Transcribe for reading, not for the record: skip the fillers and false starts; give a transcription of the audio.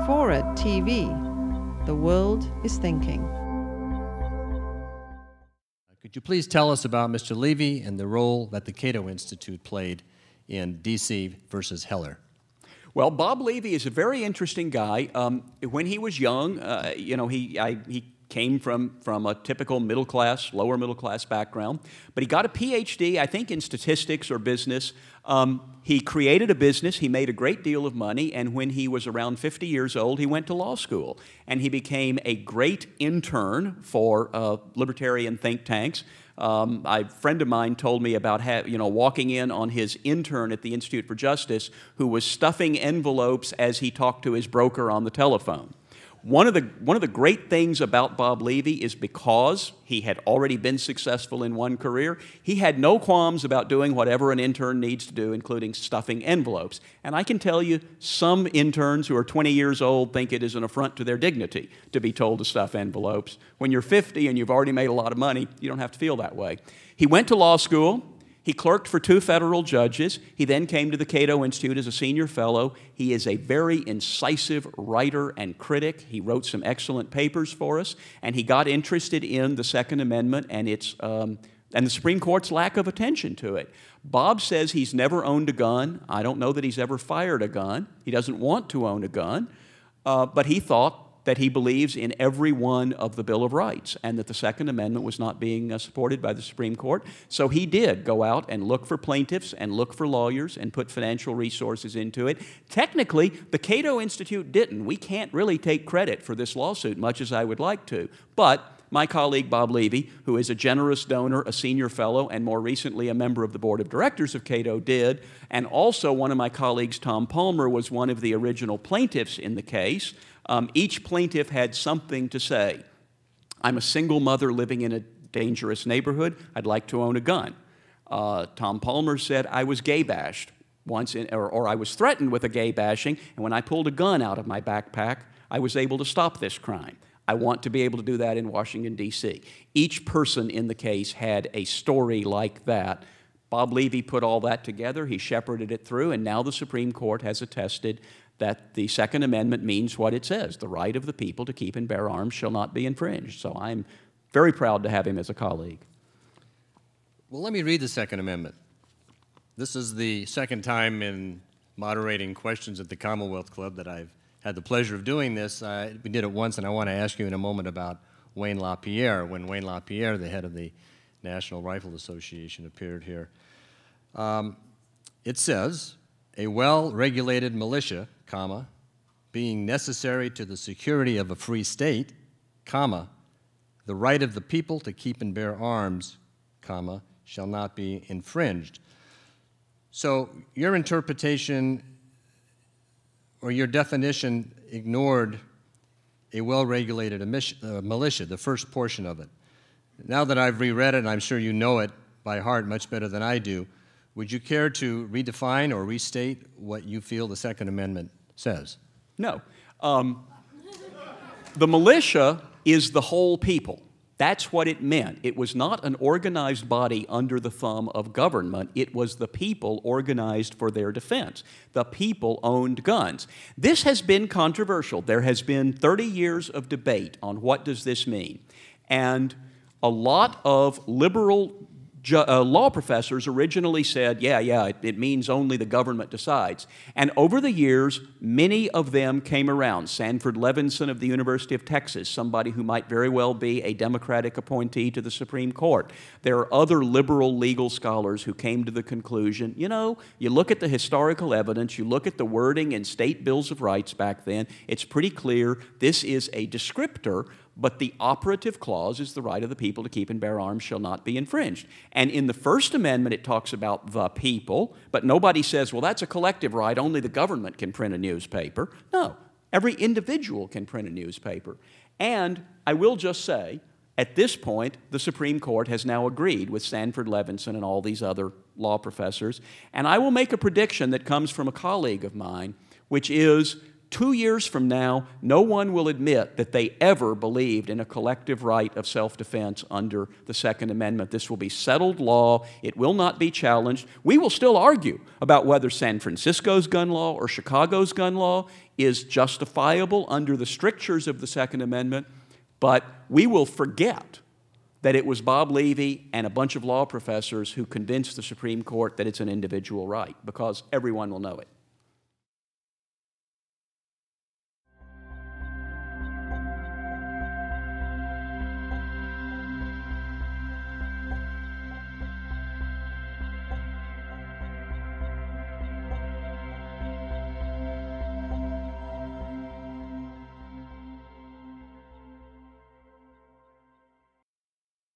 FORA.tv. The world is thinking. Could you please tell us about Mr. Levy and the role that the Cato Institute played in D.C. versus Heller? Well, Bob Levy is a very interesting guy. When he was young, he came from a typical middle class, lower middle class background, but he got a PhD, I think, in statistics or business. He created a business, he made a great deal of money, and when he was around 50 years old, he went to law school, and he became a great intern for libertarian think tanks. A friend of mine told me about walking in on his intern at the Institute for Justice who was stuffing envelopes as he talked to his broker on the telephone. One of the great things about Bob Levy is because he had already been successful in one career, he had no qualms about doing whatever an intern needs to do, including stuffing envelopes. And I can tell you, some interns who are 20 years old think it is an affront to their dignity to be told to stuff envelopes. When you're 50 and you've already made a lot of money, you don't have to feel that way. He went to law school. He clerked for 2 federal judges. He then came to the Cato Institute as a senior fellow. He is a very incisive writer and critic. He wrote some excellent papers for us, and he got interested in the Second Amendment and the Supreme Court's lack of attention to it. Bob says he's never owned a gun. I don't know that he's ever fired a gun. He doesn't want to own a gun, but he thought that he believes in every one of the Bill of Rights and that the Second Amendment was not being supported by the Supreme Court. So he did go out and look for plaintiffs and look for lawyers and put financial resources into it. Technically, the Cato Institute didn't. We can't really take credit for this lawsuit, much as I would like to. But my colleague Bob Levy, who is a generous donor, a senior fellow, and more recently a member of the board of directors of Cato, did. And also one of my colleagues, Tom Palmer, was one of the original plaintiffs in the case. Each plaintiff had something to say. I'm a single mother living in a dangerous neighborhood. I'd like to own a gun. Tom Palmer said, I was gay bashed once, or I was threatened with a gay bashing, and when I pulled a gun out of my backpack, I was able to stop this crime. I want to be able to do that in Washington, D.C. Each person in the case had a story like that. Bob Levy put all that together. He shepherded it through, and now the Supreme Court has attested that the Second Amendment means what it says. The right of the people to keep and bear arms shall not be infringed. So I'm very proud to have him as a colleague. Well, let me read the Second Amendment. This is the second time in moderating questions at the Commonwealth Club that I've had the pleasure of doing this. We did it once, and I want to ask you in a moment about Wayne LaPierre, when Wayne LaPierre, the head of the National Rifle Association, appeared here. It says, a well-regulated militia, comma, being necessary to the security of a free state, comma, the right of the people to keep and bear arms, comma, shall not be infringed. So your interpretation or your definition ignored a well-regulated militia, the first portion of it. Now that I've reread it, and I'm sure you know it by heart much better than I do, would you care to redefine or restate what you feel the Second Amendment says? No. The militia is the whole people. That's what it meant. It was not an organized body under the thumb of government. It was the people organized for their defense. The people owned guns. This has been controversial. There has been 30 years of debate on what does this mean. And a lot of liberal law professors originally said, yeah, it means only the government decides. And over the years, many of them came around. Sanford Levinson of the University of Texas, somebody who might very well be a Democratic appointee to the Supreme Court. There are other liberal legal scholars who came to the conclusion, you know, you look at the historical evidence, you look at the wording in state bills of rights back then, it's pretty clear this is a descriptor, but the operative clause is the right of the people to keep and bear arms shall not be infringed. And in the First Amendment, it talks about the people, but nobody says, well, that's a collective right, only the government can print a newspaper. No, every individual can print a newspaper. And I will just say, at this point, the Supreme Court has now agreed with Sanford Levinson and all these other law professors, and I will make a prediction that comes from a colleague of mine, which is 2 years from now, no one will admit that they ever believed in a collective right of self-defense under the Second Amendment. This will be settled law. It will not be challenged. We will still argue about whether San Francisco's gun law or Chicago's gun law is justifiable under the strictures of the Second Amendment, but we will forget that it was Bob Levy and a bunch of law professors who convinced the Supreme Court that it's an individual right, because everyone will know it.